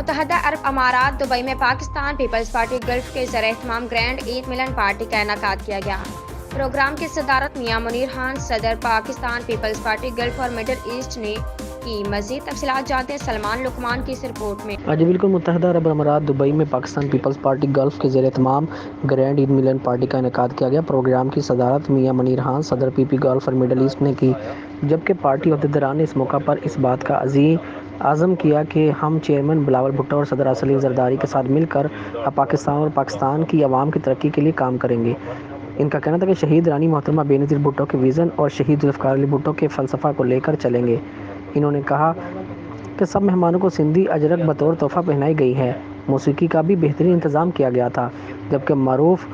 متحدہ عرب امارات دبئی میں پاکستان پیپلز پارٹی گلف کے زیر اہتمام گرینڈ عید ملن پارٹی کا انعقاد کیا گیا۔ پروگرام کی صدارت میاں منیر خان صدر پاکستان پیپلز پارٹی گلف اور مڈل ایسٹ نے کی۔ مزید تفصیلات جانتے ہیں سلمان لقمان کی اس رپورٹ میں۔ آج بالکل متحدہ عرب امارات دبئی میں پاکستان پیپلز پارٹی گلف کے زیر اہتمام گرینڈ عید ملن پارٹی کا انعقاد کیا گیا۔ پروگرام کی صدارت میاں منیر خان صدر پی پی گلف اور مڈل ایسٹ نے کی، جبکہ پارٹی عہدیداران نے اس موقع پر اس بات کا عزم کیا کہ ہم چیئرمین بلاول بھٹو اور صدر سلیم زرداری کے ساتھ مل کر پاکستان اور پاکستان کی عوام کی ترقی کے لیے کام کریں گے۔ ان کا کہنا تھا کہ شہید رانی محترمہ بے نظیر بھٹو کے وژن اور شہید ذوالفقار علی بھٹو کے فلسفہ کو لے کر چلیں گے۔ انہوں نے کہا کہ سب مہمانوں کو سندھی اجرک بطور تحفہ پہنائی گئی ہے۔ موسیقی کا بھی بہترین انتظام کیا گیا تھا، جبکہ معروف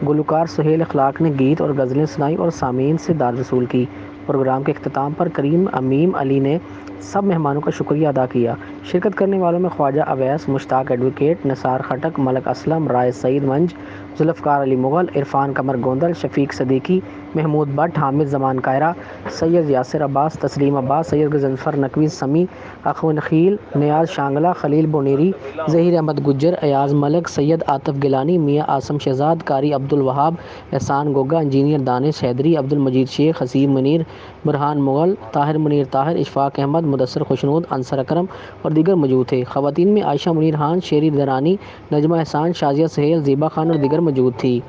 گلوکار سہیل اخلاق نے گیت اور غزلیں سنائیں اور سامعین سے داد وصول کی۔ پروگرام کے اختتام پر کریم امیم علی نے سب مہمانوں کا شکریہ ادا کیا۔ شرکت کرنے والوں میں خواجہ اویس، مشتاق ایڈوکیٹ، نثار خٹک، ملک اسلم، رائے سعید منج، ذوالفقار علی مغل، عرفان قمر گوندل، شفیق صدیقی، محمود بٹ، حامد زمان کائرہ، سید یاسر عباس، تسلیم عباس، سید غضنفر نقوی سمیع، اخو نخیل، نیاز شانگلہ، خلیل بونیری، ظہیر احمد گجر، ایاز ملک، سید عاطف گیلانی، میاں عاصم شہزاد، قاری عبدالوہاب، احسان گوگا، انجینئر دانش حیدری، عبدالمجید شیخ، حسین منیر، برہان مغل، طاہر منیر طاہر، اشفاق احمد، مدثر خوشنود، انصر اکرم اور دیگر موجود تھے۔ خواتین میں عائشہ منیر خان، شیری درانی، نجمہ احسان، شازیہ سہیل، زیبا خان اور دیگر موجود تھیں۔